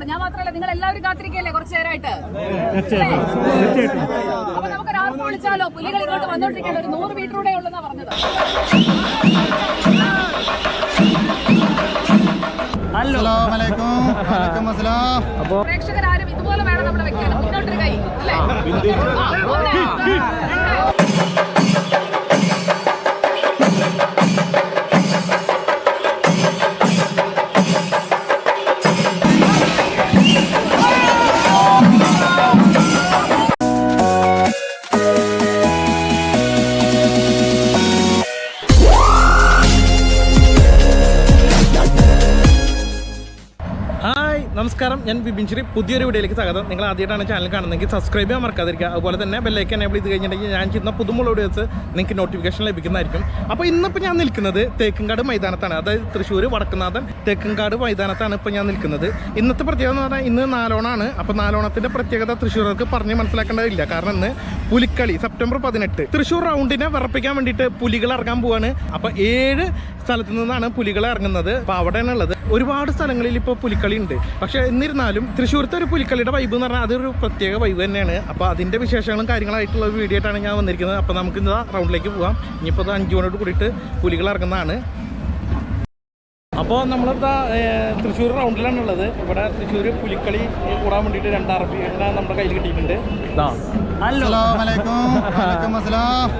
ഞാൻ മാത്രമല്ല, നിങ്ങൾ എല്ലാവരും കാത്തിരിക്കല്ലേ കുറച്ചു നേരമായിട്ട്. അപ്പൊ നമുക്ക് ആർക്കും വിളിച്ചാലോ? പുലികൾ ഇങ്ങോട്ട് വന്നോണ്ടിരിക്കേണ്ട ഒരു 100 മീറ്ററൂടെ ഉള്ളെന്നാ പറഞ്ഞത്. അപ്പൊ പ്രേക്ഷകരാരും ഇതുപോലെ വേണം നമ്മൾ വെക്കാൻ. മുന്നോട്ടൊരു കൈ അല്ലേ? നമസ്കാരം, ഞാൻ ബിബിൻ ശ്രീ. പുതിയൊരു വീഡിയോയിലേക്ക് സ്വാഗതം. നിങ്ങൾ ആദ്യമായിട്ടാണ് ചാനൽ കാണുന്നതെങ്കിൽ സബ്സ്ക്രൈബ് ചെയ്യാൻ മറക്കാതിരിക്കുക. അതുപോലെ തന്നെ ബെല്ലൈക്കൻ എനേബിൾ ചെയ്ത് കഴിഞ്ഞിട്ടുണ്ടെങ്കിൽ ഞാൻ ചെയ്യുന്ന പുതുമുള്ള വീഡിയോസ് നിങ്ങൾക്ക് നോട്ടിഫിക്കേഷൻ ലഭിക്കുന്നതായിരിക്കും. അപ്പോൾ ഇന്നിപ്പോൾ ഞാൻ നിൽക്കുന്നത് തേക്കുംകാട് മൈതാനത്താണ്. അതായത് തൃശ്ശൂർ വടക്കുന്നാഥൻ തേക്കുംകാട് മൈതാനത്താണ് ഇപ്പോൾ ഞാൻ നിൽക്കുന്നത്. ഇന്നത്തെ പ്രത്യേകത എന്ന് പറഞ്ഞാൽ ഇന്ന് നാലോണമാണ്. അപ്പോൾ നാലോണത്തിൻ്റെ പ്രത്യേകത തൃശ്ശൂർക്ക് പറഞ്ഞ് മനസ്സിലാക്കേണ്ടതില്ല. കാരണം ഇന്ന് പുലിക്കളി സെപ്റ്റംബർ 18 തൃശ്ശൂർ റൗണ്ടിനെ വിറപ്പിക്കാൻ വേണ്ടിയിട്ട് പുലികൾ ഇറങ്ങാൻ പോവാണ്. അപ്പോൾ 7 സ്ഥലത്തു നിന്നാണ് പുലികൾ ഇറങ്ങുന്നത്. അപ്പോൾ അവിടെയാണുള്ളത്. ഒരുപാട് സ്ഥലങ്ങളിൽ ഇപ്പോൾ പുലിക്കളി ഉണ്ട്. പക്ഷേ എന്നിരുന്നാലും തൃശ്ശൂരത്തെ ഒരു പുലിക്കളിയുടെ വൈബ് എന്ന് പറഞ്ഞാൽ അതൊരു പ്രത്യേക വൈബ് തന്നെയാണ്. അപ്പോൾ അതിൻ്റെ വിശേഷങ്ങളും കാര്യങ്ങളായിട്ടുള്ള ഒരു വീഡിയോ ആയിട്ടാണ് ഞാൻ വന്നിരിക്കുന്നത്. അപ്പോൾ നമുക്ക് ഇന്ന് റൗണ്ടിലേക്ക് പോകാം. ഇനിയിപ്പോൾ 5 മണിയോട് കൂടിയിട്ട് പുലികൾ ഇറങ്ങുന്നതാണ്. അപ്പോൾ നമ്മളിതാ തൃശ്ശൂർ റൗണ്ടിലാണുള്ളത്. ഇവിടെ തൃശ്ശൂർ പുലിക്കളി കൂടാൻ വേണ്ടിയിട്ട് 2 RP നമ്മുടെ കയ്യിൽ കിട്ടിയിട്ടുണ്ട്.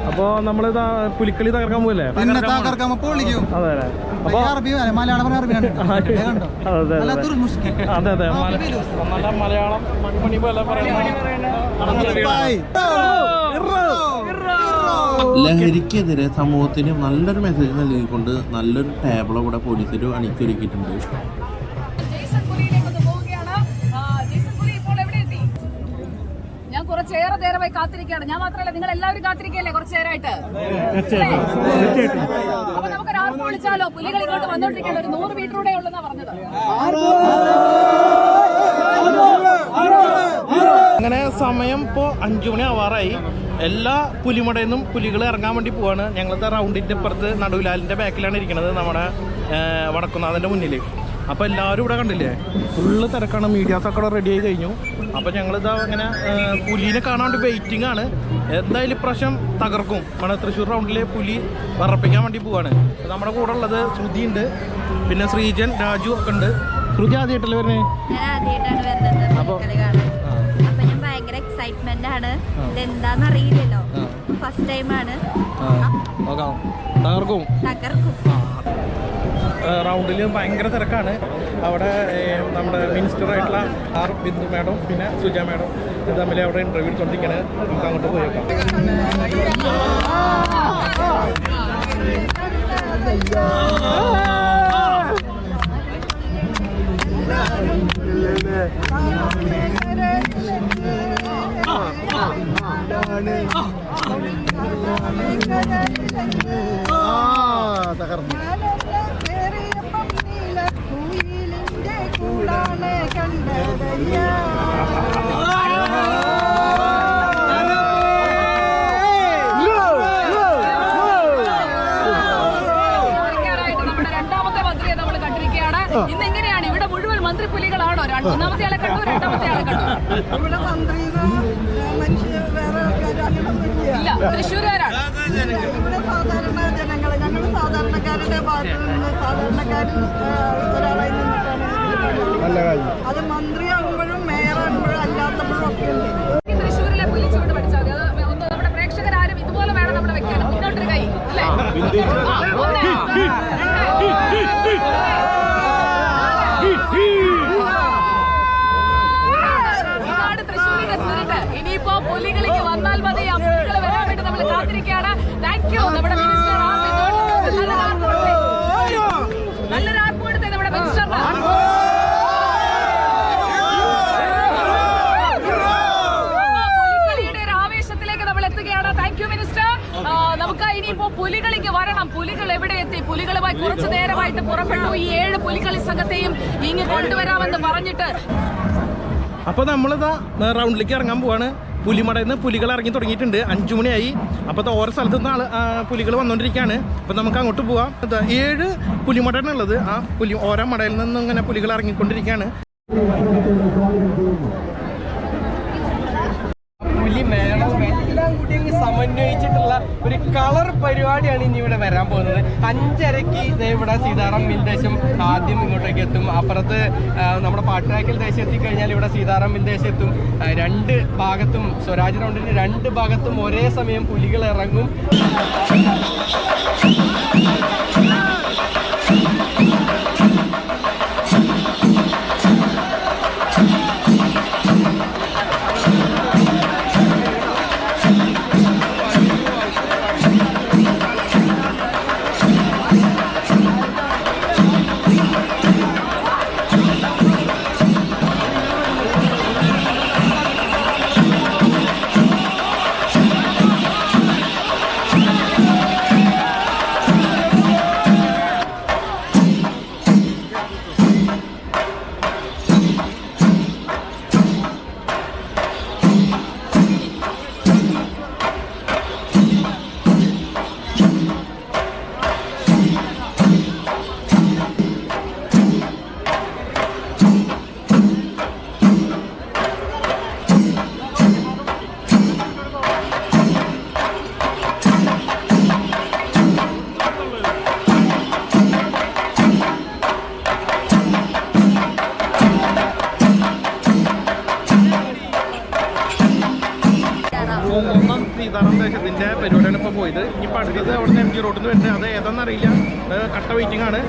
അപ്പോൾ നമ്മളിതാ പുലിക്കളി തകർക്കാൻ പോകല്ലേ? അതെ. അപ്പോൾ അതെ അതെ നല്ല മലയാളം മണി പോലെ ലഹരിക്കെതിരെ സമൂഹത്തിന് നല്ലൊരു മെസ്സേജ് നൽകിക്കൊണ്ട് നല്ലൊരു ടേബിൾ ഇവിടെ പോലീസിൽ അണിച്ചൊരുക്കിയിട്ടുണ്ട്. ഞാൻ കുറച്ചേറെ നേരമായി കാത്തിരിക്കുകയാണ്. ഞാൻ മാത്രമല്ല, നിങ്ങൾ എല്ലാവരും കാത്തിരിക്കല്ലേ കുറച്ചു നേരമായിട്ട്. അപ്പൊ നമുക്ക് ആർക്കും വിളിച്ചാലോ? പുലികൾ ഇങ്ങോട്ട് വന്നോണ്ടിരിക്കേണ്ട ഒരു 100 മീറ്ററൂടെ ഉള്ളെന്നാ പറഞ്ഞത്. അങ്ങനെ സമയം ഇപ്പോൾ 5 മണി ആവാറായി. എല്ലാ പുലിമടയിൽ നിന്നും പുലികൾ ഇറങ്ങാൻ വേണ്ടി പോവാണ്. ഞങ്ങളുടെ റൗണ്ടിൻ്റെ ഇപ്പുറത്ത് നടുവിലാലിൻ്റെ ബാക്കിലാണ് ഇരിക്കുന്നത്, നമ്മുടെ വടക്കുന്നാഥൻ്റെ മുന്നിൽ. അപ്പോൾ എല്ലാവരും ഇവിടെ കണ്ടില്ലേ, ഫുള്ള് തിരക്കാണ്. മീഡിയാസൊക്കെ ഇവിടെ റെഡി ആയി കഴിഞ്ഞു. അപ്പോൾ ഞങ്ങളിതാ അങ്ങനെ പുലിനെ കാണാൻ വേണ്ടി വെയിറ്റിംഗ് ആണ്. എന്തായാലും ഇപ്രാവശ്യം തകർക്കും. നമ്മുടെ തൃശ്ശൂർ റൗണ്ടിലെ പുലി വിറപ്പിക്കാൻ വേണ്ടി പോവാണ്. നമ്മുടെ കൂടെ ഉള്ളത് ശ്രുതി ഉണ്ട്, പിന്നെ ശ്രീജൻ, രാജു ഒക്കെ ഉണ്ട്. ശ്രുതി ആദ്യമായിട്ടല്ലേ വരുന്നത്? അപ്പോൾ ഭയങ്കര എക്സൈറ്റ്മെന്റ് ആണ്. ഇതെന്താന്ന് അറിയില്ലല്ലോ, ഫസ്റ്റ് ടൈം ആണ്. തകർക്കും. റൗണ്ടിൽ ഭയങ്കര തിരക്കാണ്. അവിടെ നമ്മുടെ മിനിസ്റ്ററായിട്ടുള്ള ആർ ബിന്ദു മാഡം പിന്നെ സുജ മാഡം ഇത് തമ്മിൽ അവിടെ ഇന്റർവ്യൂ എടുത്തോണ്ടിരിക്കുകയാണ്. നമുക്ക് അങ്ങോട്ട് പോയേക്കാം. തകർന്നു. നമ്മുടെ 2ാമത്തെ മന്ത്രിയെ നമ്മൾ കണ്ടിരിക്കുകയാണ്. ഇന്ന് എങ്ങനെയാണ് ഇവിടെ മുഴുവൻ മന്ത്രി പുലികളാണോ? 1ാമത്തെ ആളെ കണ്ടു, 2ാമത്തെ ആളെ കണ്ടു. ഇല്ല, തൃശ്ശൂരുകാരാണ്. സാധാരണ ജനങ്ങൾ, ഞങ്ങൾ സാധാരണക്കാരുടെ ഭാഗത്ത് നിന്ന് സാധാരണക്കാരിൽ ഒരാളായി നിന്നിട്ടാണ്. അത് മന്ത്രിയാകുമ്പോഴും മേയറാകുമ്പോഴും അല്ലാത്തപ്പോഴും ഒക്കെ ഉണ്ട്. തൃശ്ശൂരിലെ പുലി ചൂട് പഠിച്ചാൽ മതി. അത് ഒന്ന് നമ്മുടെ പ്രേക്ഷകരാരും ഇതുപോലെ വേണം നമ്മൾ വെക്കാൻ. മുന്നോട്ടൊരു കൈ അല്ലേ? ഇതാണ് തൃശ്ശൂരിന്റെ സ്പിരിറ്റ്. ഇനിയിപ്പോ പുലികളിക്ക് വന്നാൽ മതി. ആ പുലികൾ വരാൻ വേണ്ടി നമ്മൾ കാത്തിരിക്കുകയാണ്. Thank you. നമ്മുടെ മിനിസ്റ്റർ നല്ലൊരു ആർപ്പ് കൊടുത്തേ നമ്മുടെ മിനിസ്റ്ററിന്. പുലികളിയുടെ ഒരു ആവേശത്തിലേക്ക് നമ്മൾ എത്തുകയാണ്. Thank you minister. നമുക്ക് ഇനിയിപ്പോ പുലികളിക്ക് വരണം. പുലികൾ എവിടെ എത്തി? പുലികളുമായി കുറച്ചു നേരമായിട്ട് പുറപ്പെട്ടു. ഈ 7 പുലികളി സംഘത്തെയും ഇങ്ങ് കൊണ്ടുവരാമെന്ന് പറഞ്ഞിട്ട്. അപ്പോൾ നമ്മളിതാ റൗണ്ടിലേക്ക് ഇറങ്ങാൻ പോവാണ്. പുലിമടയിൽ നിന്ന് പുലികൾ ഇറങ്ങി തുടങ്ങിയിട്ടുണ്ട്. 5 മണിയായി. അപ്പോൾ ഓരോ സ്ഥലത്തു നിന്ന് പുലികൾ വന്നുകൊണ്ടിരിക്കുകയാണ്. അപ്പോൾ നമുക്ക് അങ്ങോട്ട് പോവാം. 7 പുലിമടയാണുള്ളത്. ആ ഓരോ മടയിൽ നിന്നും ഇങ്ങനെ പുലികൾ ഇറങ്ങിക്കൊണ്ടിരിക്കുകയാണ്. പുലി മേളവും എല്ലാം കൂടി അങ്ങ് സമന്വയിച്ചിട്ടുള്ള ഒരു കളർ പരിപാടിയാണ് ഇനി ഇവിടെ വരാൻ പോകുന്നത്. 5:30 ഇവിടെ സീതാറാം മിൽ ദേശം ആദ്യം ഇങ്ങോട്ടേക്ക് എത്തും. അപ്പുറത്ത് നമ്മുടെ പാട്ടുരാക്കൽ ദേശം എത്തിക്കഴിഞ്ഞാൽ ഇവിടെ സീതാറാം മിൽ ദേശം എത്തും. 2 ഭാഗത്തും സ്വരാജ് റൗണ്ടിന്റെ 2 ഭാഗത്തും ഒരേ സമയം പുലികൾ ഇറങ്ങും. സീതാറാം ദേശത്തിന്റെ പരിപാടിയാണ് ഇപ്പോൾ പോയത്. ഇനിയിപ്പോൾ അടുത്തത് അവിടെ നിന്ന് MG റോഡിൽ നിന്ന് വരുന്നത് അത് ഏതാണെന്നറിയില്ല. കട്ട വെയിറ്റിംഗ് ആണ്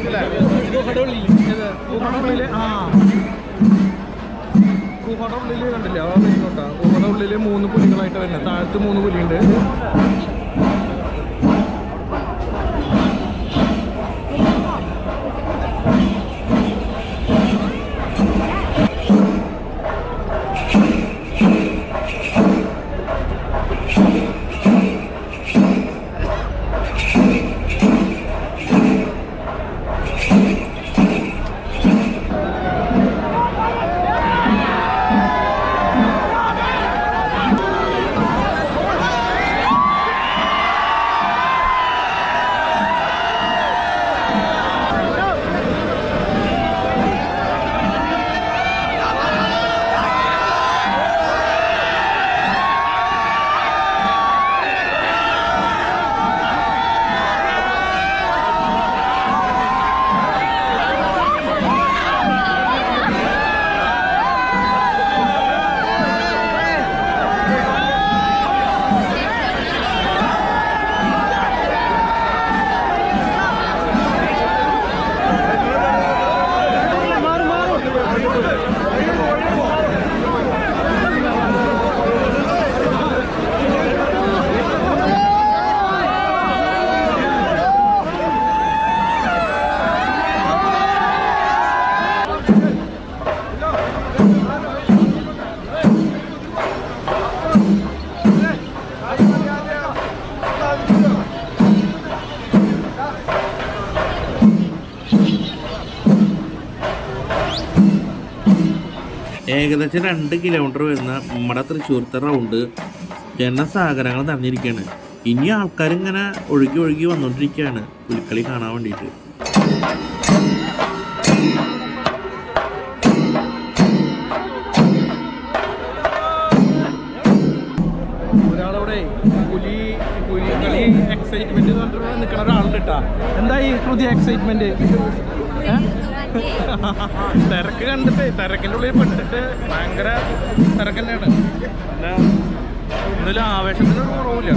അല്ലേ? ഗുഹയുടെ ഉള്ളിൽ കണ്ടില്ല, അതാ വരുന്നുണ്ടാ. ഗുഹയുടെ ഉള്ളിൽ 3 പുലികളായിട്ട് വരുന്നത്. താഴത്ത് 3 പുലിയുണ്ട്. ഏകദേശം 2 കിലോമീറ്റർ വരുന്ന നമ്മുടെ തൃശ്ശൂരത്തെ റൗണ്ട് ജനസാഗരങ്ങൾ നിറഞ്ഞിരിക്കുകയാണ്. ഇനി ആൾക്കാരിങ്ങനെ ഒഴുകി വന്നുകൊണ്ടിരിക്കുകയാണ് പുലിക്കളി കാണാൻ വേണ്ടിയിട്ട്. ഒരാളവിടെ പുലിക്കളി എക്സൈറ്റ്മെന്റ് നിൽക്കുന്ന ഒരാളുണ്ട് കേട്ടാ. എന്തായി പുതിയ എക്സൈറ്റ്മെന്റ്? തിരക്ക് കണ്ടിട്ട് തിരക്കിൻ്റെ ഉള്ളിൽ പെട്ടിട്ട് ഭയങ്കര തിരക്ക് തന്നെയാണ്. പിന്നെ എന്തെങ്കിലും ആവേശത്തിനൊരു കുറവില്ല.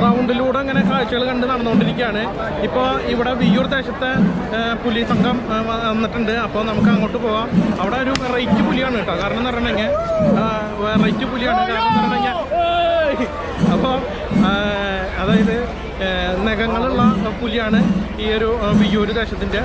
റൗണ്ടിലൂടെ അങ്ങനെ കാഴ്ചകൾ കണ്ട് നടന്നുകൊണ്ടിരിക്കുകയാണ്. ഇപ്പോൾ ഇവിടെ വിയ്യൂർ ദേശത്തെ പുലി സംഘം വന്നിട്ടുണ്ട്. അപ്പോൾ നമുക്ക് അങ്ങോട്ട് പോകാം. അവിടെ ഒരു വെറൈറ്റി പുലിയാണ് കേട്ടോ. കാരണം എന്ന് പറഞ്ഞിട്ടുണ്ടെങ്കിൽ വെറൈറ്റി പുലിയാണ്. കാരണം എന്ന് പറഞ്ഞിട്ടുണ്ടെങ്കിൽ അപ്പോൾ അതായത് നഖങ്ങളുള്ള പുലിയാണ് ഈ ഒരു വിയ്യൂർ ദേശത്തിൻ്റെ.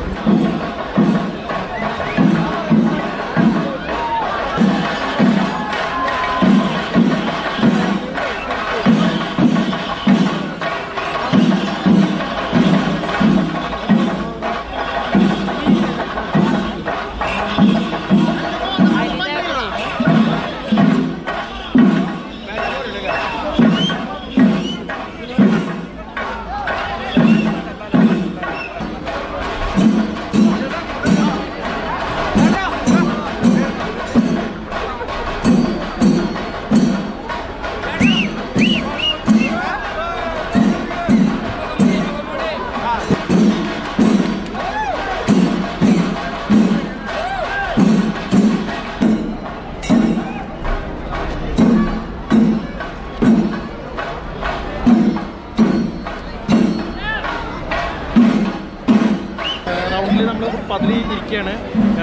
ഫുട്പാത്തിൽ ഇരിക്കുകയാണ്.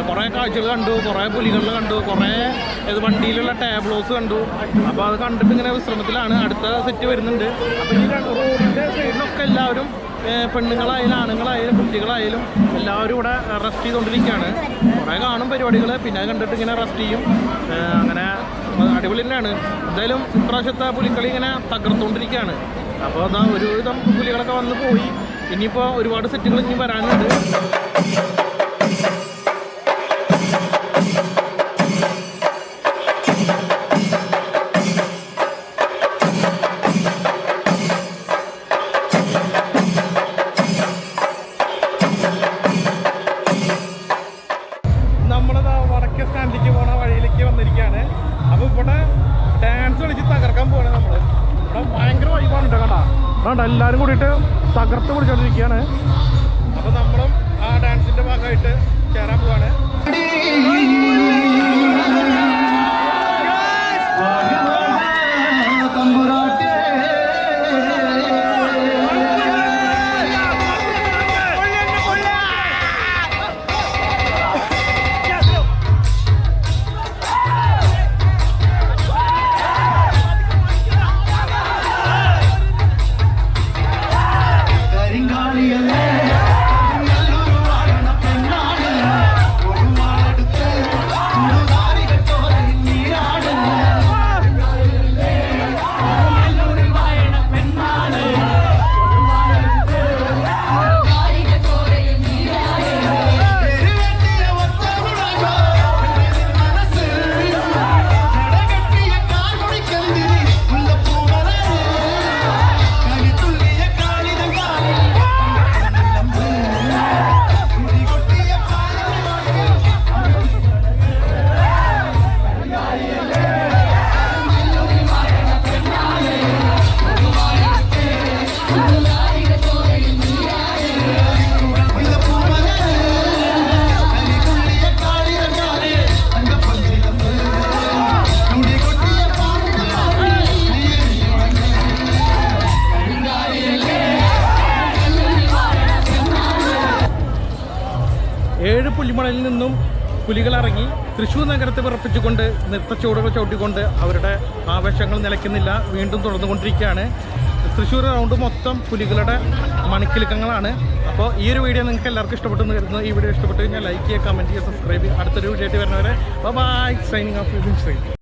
കുറേ കാഴ്ചകൾ കണ്ടു, കുറേ പുലികളിൽ കണ്ടു, കുറേ വണ്ടിയിലുള്ള ടാബ്ലോസ് കണ്ടു. അപ്പോൾ അത് കണ്ടിട്ട് ഇങ്ങനെ വിശ്രമത്തിലാണ്. അടുത്ത സെറ്റ് വരുന്നുണ്ട്. അപ്പോൾ ഈ റോഡിൻ്റെ സൈഡിലൊക്കെ എല്ലാവരും പെണ്ണുങ്ങളായാലും ആണുങ്ങളായാലും കുട്ടികളായാലും എല്ലാവരും ഇവിടെ റെസ്റ്റ് ചെയ്തുകൊണ്ടിരിക്കുകയാണ്. കുറേ കാണും പരിപാടികൾ, പിന്നെ കണ്ടിട്ട് ഇങ്ങനെ റെസ്റ്റ് ചെയ്യും. അങ്ങനെ അടിപൊളി തന്നെയാണ്. എന്തായാലും ഇപ്രാവശ്യത്തെ പുലിക്കളി ഇങ്ങനെ തകർത്തുകൊണ്ടിരിക്കുകയാണ്. അപ്പോൾ അതാ ഒരുവിധം പുലികളൊക്കെ വന്ന് പോയി. ഇനിയിപ്പോൾ ഒരുപാട് സെറ്റുകൾ ഇനി വരാനുണ്ട്. നമ്മളത് വടക്കേ സ്റ്റാൻഡിലേക്ക് പോണ വഴിയിലേക്ക് വന്നിരിക്കുകയാണ്. അപ്പോൾ ഇവിടെ ഡാൻസ് കളിച്ച് തകർക്കാൻ പോവാണ് നമ്മൾ. ഇവിടെ ഭയങ്കര വൈബാണ് കേട്ടോ. കണ്ട എല്ലാവരും കൂടിയിട്ട് തകർത്ത് പിടിച്ചോണ്ടിരിക്കുകയാണ്. അപ്പോൾ നമ്മളും ആ ഡാൻസിൻ്റെ ഭാഗമായിട്ട് ചേരാൻ പോവാണ്. പുലിമണലിൽ നിന്നും പുലികളിറങ്ങി തൃശ്ശൂർ നഗരത്തെ വിറപ്പിച്ചുകൊണ്ട് നൃത്തച്ചുവടുകൾ ചവിട്ടിക്കൊണ്ട് അവരുടെ ആവേശങ്ങൾ നിലയ്ക്കുന്നില്ല, വീണ്ടും തുടർന്നുകൊണ്ടിരിക്കുകയാണ്. തൃശ്ശൂർ റൗണ്ട് മൊത്തം പുലികളുടെ മണിക്കിലുക്കങ്ങളാണ്. അപ്പോൾ ഈ ഒരു വീഡിയോ നിങ്ങൾക്ക് എല്ലാവർക്കും ഇഷ്ടപ്പെട്ടെന്ന് കരുതുന്നു. ഈ വീഡിയോ ഇഷ്ടപ്പെട്ട് കഴിഞ്ഞാൽ ലൈക്ക് ചെയ്യുക, കമൻറ്റ് ചെയ്യുക, സബ്സ്ക്രൈബ് ചെയ്യുക. അടുത്തൊരു വീഡിയോ ആയിട്ട് വരുന്നവരെ ബൈ. Signing off.